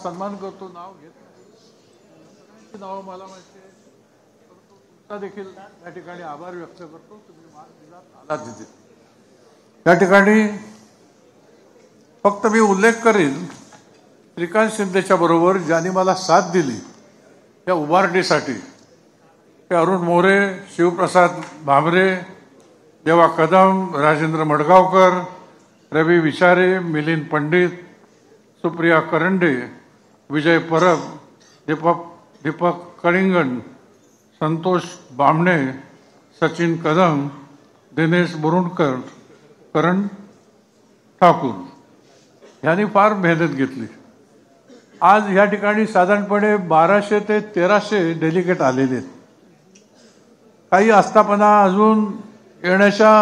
सन्मान करतो, नाव घेत नाही, नाव मला माहिती आहे, तुमचा देखील या ठिकाणी आभार व्यक्त करतो. तुम्ही मान दिलात, आलात तिथे. या ठिकाणी फक्त मी उल्लेख करेन श्रीकांत शिंदेच्या बरोबर ज्यांनी मला साथ दिली या उभारणीसाठी, ते अरुण मोरे, शिवप्रसाद भामरे, देवा कदम, राजेंद्र मडगावकर, रवी विचारे, मिलिंद पंडित, सुप्रिया करंडे, विजय परब, दीपक कलिंगन, संतोष बामणे, सचिन कदम, दिनेश बुरुणकर, करण ठाकूर यांनी फार मेहनत घेतली. आज या ठिकाणी साधारणपणे 1200 ते 1300 डेलिगेट आलेले आहेत. काही आस्थापना अजून येण्याच्या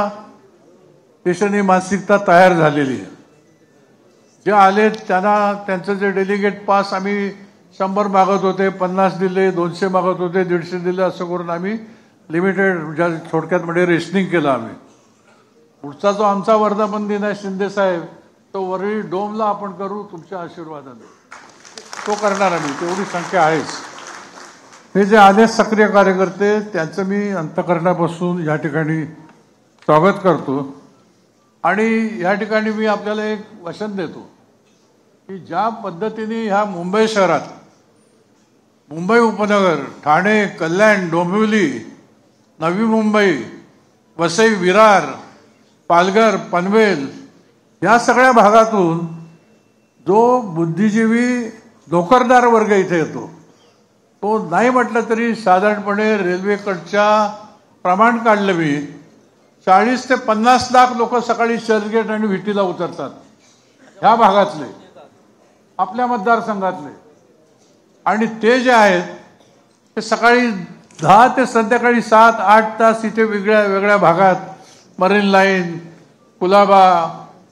दिशेने मानसिकता तयार झालेली आहे. जे आले त्यांना त्यांचं जे डेलिगेट पास आम्ही 100 मागत होते, 50 दिले, 200 मागत होते, 150 दिले, असं करून आम्ही लिमिटेड ज्या थोडक्यात म्हणजे रेशनिंग केलं आम्ही. पुढचा जो आमचा वर्धापन दिन आहे शिंदे साहेब, तो वरळी डोमला आपण करू तुमच्या आशीर्वादाने, तो करणार आम्ही. तेवढी संख्या आहेच. हे जे आले सक्रिय कार्यकर्ते त्यांचं मी अंतःकरणापासून या ठिकाणी स्वागत करतो. आणि या ठिकाणी मी आपल्याला एक वचन देतो की ज्या पद्धतीने ह्या मुंबई शहरात, मुंबई उपनगर, ठाणे, कल्याण, डोंबिवली, नवी मुंबई, वसई, विरार, पालघर, पनवेल या सगळ्या भागातून जो बुद्धिजीवी नोकरदार वर्ग इथे येतो, तो नाही म्हटलं तरी साधारणपणे रेल्वेकडच्या प्रमाण काढलं मी 40 ते 50 लाख लोक सकाळी चर्चगेट आणि व्हीटीला उतरतात ह्या भागातले, आपल्या मतदारसंघातले. आणि ते जे आहेत ते सकाळी 10 ते संध्याकाळी 7-8 तास इथे वेगळ्या वेगळ्या भागात मरीन लाईन, कुलाबा,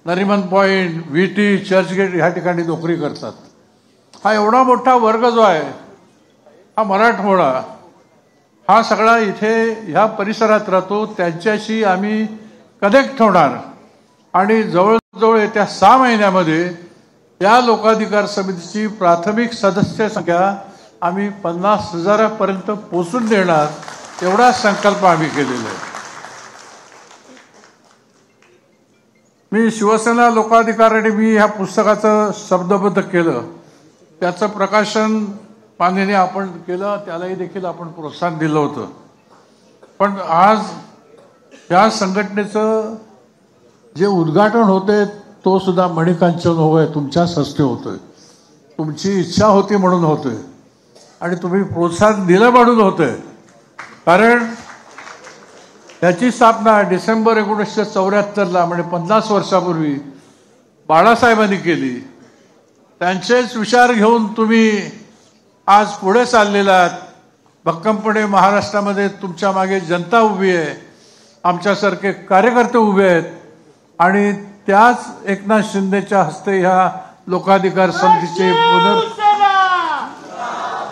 नरिमन पॉईंट, व्हीटी, चर्चगेट ह्या ठिकाणी नोकरी करतात. हा एवढा मोठा वर्ग जो आहे, हा मराठमोळा, हा सगळा इथे ह्या परिसरात राहतो. त्यांच्याशी आम्ही कनेक्ट होणार आणि जवळजवळ येत्या 6 महिन्यामध्ये या लोकाधिकार समितीची प्राथमिक सदस्य संख्या आम्ही 50,000 पर्यंत पोहोचून देणार, एवढा संकल्प आम्ही केलेला आहे. मी शिवसेना लोकाधिकार आणि मी ह्या पुस्तकाचं शब्दबद्ध केलं, त्याचं प्रकाशन मान्यने आपण केलं, त्यालाही देखील आपण प्रोत्साहन दिलं होतं. पण आज या संघटनेचं जे उद्घाटन होते तो सुद्धा मणिकांचन होय तुमच्याच हस्ते होतोय. तुमची इच्छा होती म्हणून होतोय आणि तुम्ही प्रोत्साहन दिलं म्हणून होतंय. कारण त्याची स्थापना डिसेंबर 1974ला म्हणजे 50 वर्षापूर्वी बाळासाहेबांनी केली. त्यांचेच विचार घेऊन तुम्ही आज पुढे चाललेला आहात. भक्कमपणे महाराष्ट्रामध्ये तुमच्या मागे जनता उभी आहे, आमच्यासारखे कार्यकर्ते उभे आहेत आणि त्याच एकनाथ शिंदेच्या हस्ते ह्या लोकाधिकार समितीची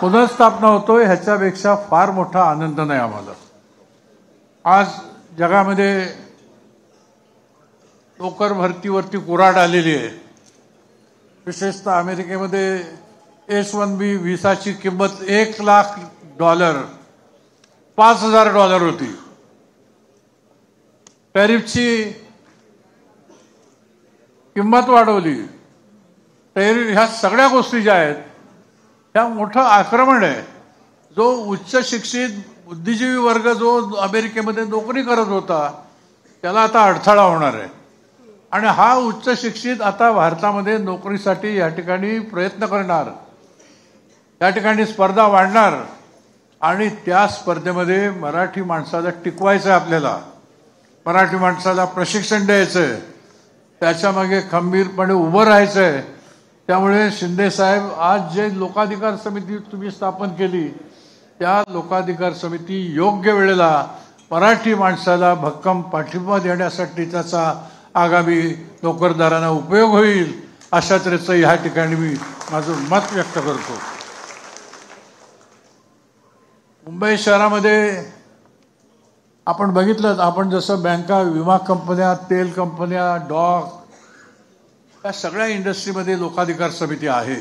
पुनर्स्थापना होतोय. ह्याच्यापेक्षा फार मोठा आनंद नाही आम्हाला. आज जगामध्ये नोकर भरतीवरती कुऱ्हाड आलेली आहे. विशेषतः अमेरिकेमध्ये H-1B व्हिसाची किंमत $1,00,000 $5,000 होती. टॅरिफची किंमत वाढवली. टॅरिफ ह्या सगळ्या गोष्टी ज्या आहेत ह्या मोठं आक्रमण आहे. जो उच्च शिक्षित बुद्धिजीवी वर्ग जो अमेरिकेमध्ये नोकरी करत होता त्याला आता अडथळा होणार आहे. आणि हा उच्च शिक्षित आता भारतामध्ये नोकरीसाठी या ठिकाणी प्रयत्न करणार, या ठिकाणी स्पर्धा वाढणार आणि त्या स्पर्धेमध्ये मराठी माणसाला टिकवायचं आहे. आपल्याला मराठी माणसाला प्रशिक्षण द्यायचं आहे, त्याच्यामागे खंबीरपणे उभं राहायचं आहे. त्यामुळे शिंदे साहेब आज जे लोकाधिकार समिती तुम्ही स्थापन केली, त्या लोकाधिकार समिती योग्य वेळेला मराठी माणसाला भक्कम पाठिंबा देण्यासाठी त्याचा आगामी नोकरदारांना उपयोग होईल अशा तऱ्हेचं ह्या ठिकाणी मी माझं मत व्यक्त करतो. मुंबई शहरामध्ये आपण बघितलं, आपण जसं बँका, विमा कंपन्या, तेल कंपन्या, डॉक, या सगळ्या इंडस्ट्रीमध्ये लोकाधिकार समिती आहे.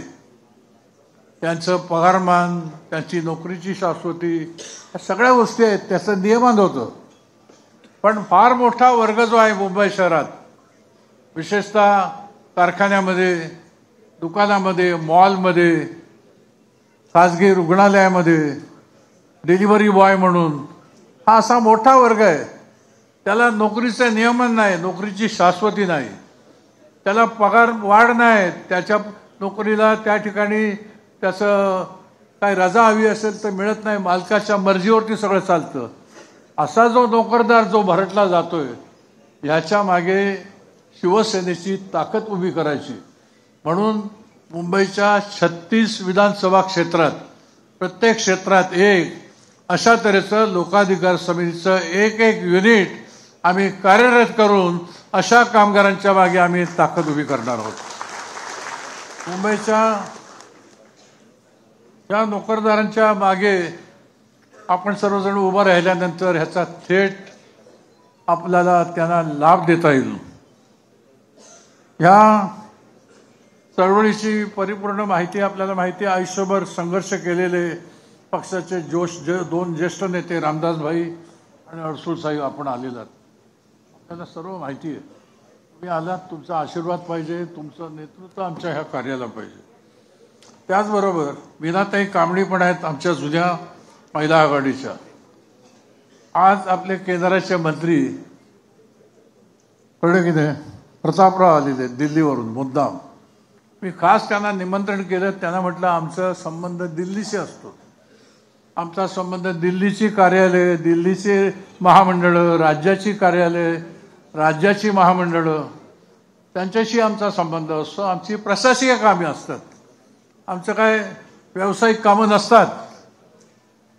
त्यांचं पगारमान, त्यांची नोकरीची शाश्वती, या सगळ्या गोष्टी आहेत, त्याचं नियमन होतं. पण फार मोठा वर्ग जो आहे मुंबई शहरात, विशेषतः कारखान्यामध्ये, दुकानामध्ये, मॉलमध्ये, खाजगी रुग्णालयामध्ये डिलिव्हरी बॉय म्हणून, हा असा मोठा वर्ग आहे. त्याला नोकरीचं नियमन नाही, नोकरीची शाश्वती नाही, त्याला पगार वाढ नाही, त्याच्या नोकरीला त्या ठिकाणी त्याचं काय रजा हवी असेल तर मिळत नाही, मालकाच्या मर्जीवरती सगळं चालतं. असा जो नोकरदार जो भरटला जातोय, ह्याच्या मागे शिवसेनेची ताकद उभी करायची. म्हणून मुंबईच्या 36 विधानसभा क्षेत्रात प्रत्येक क्षेत्रात एक अशा तऱ्हेचं लोकाधिकार समितीचं एक युनिट आम्ही कार्यरत करून अशा कामगारांच्या मागे आम्ही ताकद उभी करणार आहोत. मुंबईच्या या नोकरदारांच्या मागे आपण सर्वजण उभं राहिल्यानंतर ह्याचा थेट आपल्याला त्यांना लाभ देता येईल. ह्या चळवळीची परिपूर्ण माहिती आपल्याला माहिती आहे. आयुष्यभर संघर्ष केलेले पक्षाचे दोन ज्येष्ठ नेते रामदास भाई आणि अडसूळ साहेब आपण आलेला, आपल्याला सर्व माहिती आहे. तुम्ही आलात, तुमचा आशीर्वाद पाहिजे, तुमचं नेतृत्व आमच्या ह्या कार्याला पाहिजे. त्याचबरोबर मीनाताई कांबळी पण आहेत आमच्या जुन्या महिला आघाडीच्या. आज आपले केंद्राचे मंत्री कळले की नाही, प्रतापराव आलेले दिल्लीवरून मुद्दाम. मी खास त्यांना निमंत्रण केलं. त्यांना म्हटलं आमचा संबंध दिल्लीशी असतो, आमचा संबंध दिल्लीची कार्यालय, दिल्लीचे महामंडळं, राज्याची कार्यालय, राज्याची महामंडळं, त्यांच्याशी आमचा संबंध असतो. आमची प्रशासकीय कामे असतात, आमचं काय व्यावसायिक कामं नसतात.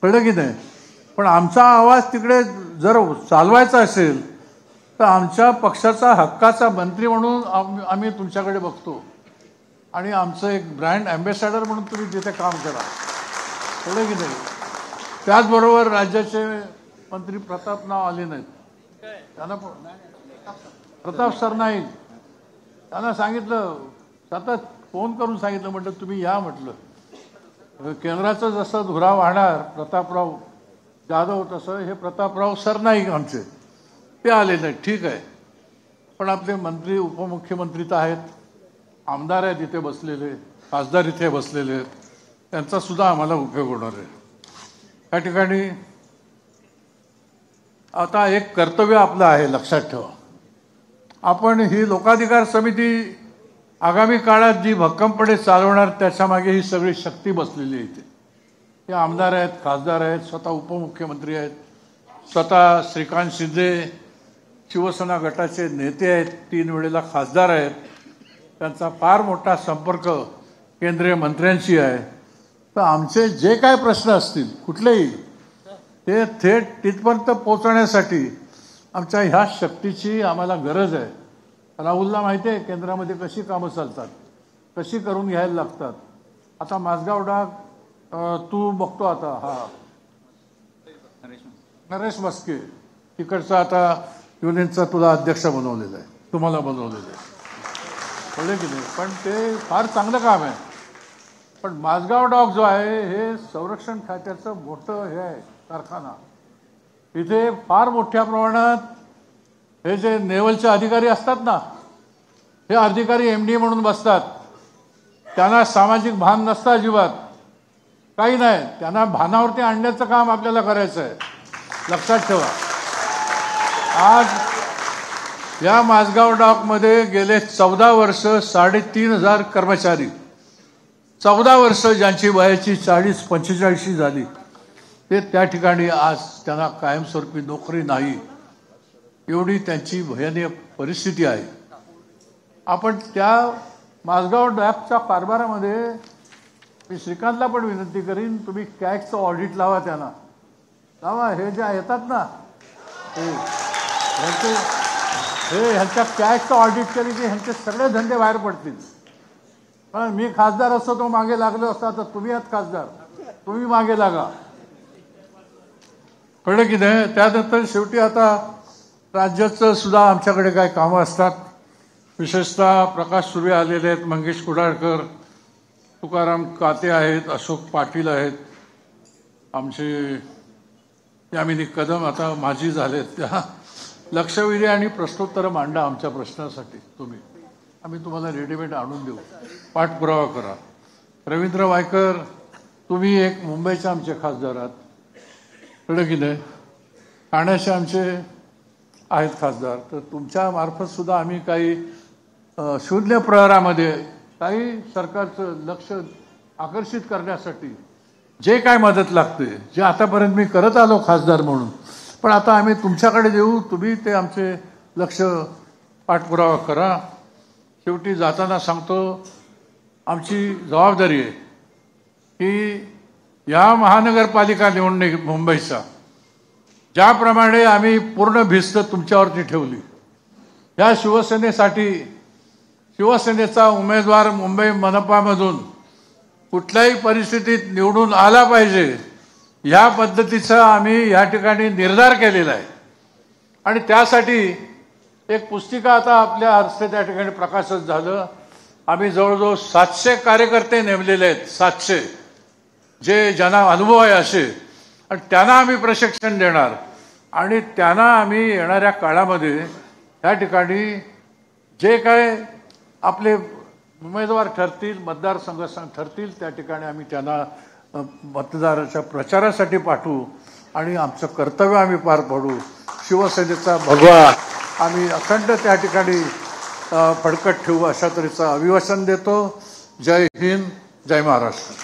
कळलं की नाही. पण आमचा आवाज तिकडे जर चालवायचा असेल तर आमच्या पक्षाचा हक्काचा मंत्री म्हणून आम्ही तुमच्याकडे बघतो आणि आमचं एक ब्रँड ॲम्बॅसेडर म्हणून तुम्ही तिथे काम करा. कळलं की नाही. त्याचबरोबर राज्याचे मंत्री प्रताप नाव आले नाहीत, त्यांना प्रताप सरनाईक, त्यांना सांगितलं, सतत फोन करून सांगितलं, म्हटलं तुम्ही या, म्हटलं केंद्राचं जसं धुरा वाहणार प्रतापराव जाधव तसं हे प्रतापराव सरनाईक आमचे, ते आले नाहीत. ठीक आहे, पण आपले मंत्री उपमुख्यमंत्री तर आहेत, आमदार आहेत इथे बसलेले, खासदार इथे बसलेले आहेत, त्यांचा सुद्धा आम्हाला उपयोग होणार आहे. या ठिकाणी आता एक कर्तव्य आपलं आहे, लक्षात ठेवा. आपण ही लोकाधिकार समिती आगामी काळात जी भक्कमपणे चालवणार, त्याच्यामागे ही सगळी शक्ती बसलेली आहे इथे. हे आमदार आहेत, खासदार आहेत, स्वतः उपमुख्यमंत्री आहेत, स्वतः श्रीकांत शिंदे शिवसेना गटाचे नेते आहेत, 3 वेळेला खासदार आहेत, त्यांचा फार मोठा संपर्क केंद्रीय मंत्र्यांशी आहे. तर आमचे जे काय प्रश्न असतील कुठलेही, ते थेट तिथपर्यंत पोहोचवण्यासाठी आमच्या ह्या शक्तीची आम्हाला गरज आहे. राहुलला माहिती आहे केंद्रामध्ये कशी कामं चालतात, कशी करून घ्यायला लागतात. आता माझगाव डाग तू बघतो आता, हा नरेश मस्के तिकडचा आता युनियनचा तुला अध्यक्ष बनवलेला आहे, तुम्हाला बनवलेलं आहे. कळले की नाही. पण ते फार चांगलं काम आहे. पण माझगाव डॉक जो आहे हे संरक्षण खात्याचं मोठं हे आहे कारखाना. इथे फार मोठ्या प्रमाणात हे जे नेव्हलचे अधिकारी असतात ना, हे अधिकारी MD म्हणून बसतात. त्यांना सामाजिक भान नसतं अजिबात, काही नाही. त्यांना भानावरती आणण्याचं काम आपल्याला करायचं आहे, लक्षात ठेवा. आज या माझगाव डॉकमध्ये गेले 14 वर्ष 3,500 कर्मचारी, 14 वर्ष ज्यांची वयाची 40-45 झाली, ते त्या ठिकाणी आज त्यांना कायमस्वरूपी नोकरी नाही, एवढी त्यांची भयानक परिस्थिती आहे. आपण त्या माझगाव डॅपच्या कारभारामध्ये मी श्रीकांतला पण विनंती करीन, तुम्ही कॅगचं ऑडिट लावा, त्यांना लावा. हे जे येतात ना ह्यांच्या कॅगचं ऑडिट केली की ह्यांचे सगळे धंदे बाहेर पडतील. पण मी खासदार असतो तो मागे लागलो असता, तर तुम्ही आहात खासदार, तुम्ही मागे लागा. कळलं की नाही. त्यानंतर शेवटी आता राज्याचं सुद्धा आमच्याकडे काय कामं असतात. विशेषतः प्रकाश सुर्वे आलेले आहेत, मंगेश कुडाळकर, तुकाराम काते आहेत, अशोक पाटील आहेत, आमचे यामिनी कदम आता माजी झालेत, त्या लक्षवेधी आणि प्रश्नोत्तर मांडा आमच्या प्रश्नासाठी तुम्ही. आम्ही तुम्हाला रेडीमेड आणून देऊ, पाठपुरावा करा. रवींद्र वायकर, तुम्ही एक मुंबईचे आमचे खासदार आहात, कळलं की नाही, ठाण्याचे आमचे आहेत खासदार, तर तुमच्या मार्फत सुद्धा आम्ही काही शून्य प्रहरामध्ये काही सरकारचं लक्ष आकर्षित करण्यासाठी जे काय मदत लागते, जे आतापर्यंत मी करत आलो खासदार म्हणून, पण आता आम्ही तुमच्याकडे देऊ, तुम्ही ते आमचे लक्ष पाठपुरावा करा. शेवटी जाताना सांगतो, आमची जबाबदारी आहे की या महानगरपालिका निवडणूक मुंबईचा ज्याप्रमाणे आम्ही पूर्ण भिस्त तुमच्यावरती ठेवली, या शिवसेनेचा उमेदवार मुंबई मनपामधून कुठल्याही परिस्थितीत निवडून आला पाहिजे, या पद्धतीचा आम्ही या ठिकाणी निर्धार केलेला आहे. आणि त्यासाठी एक पुस्तिका आता आपल्या हस्ते त्या ठिकाणी प्रकाशित झालं. आम्ही जवळजवळ 700 कार्यकर्ते नेमलेले आहेत, 700, जे ज्यांना अनुभव आहे असे, आणि त्यांना आम्ही प्रशिक्षण देणार. आणि त्यांना आम्ही येणाऱ्या काळामध्ये या ठिकाणी जे काय आपले उमेदवार ठरतील, मतदारसंघ ठरतील, त्या ठिकाणी आम्ही त्यांना मतदाराच्या प्रचारासाठी पाठवू आणि आमचं कर्तव्य आम्ही पार पाडू. शिवसेनेचा भगवा आम्ही अखंड त्या ठिकाणी फडकत ठेवू, अशा तऱ्हेचं अभिवाचन देतो. जय हिंद, जय महाराष्ट्र.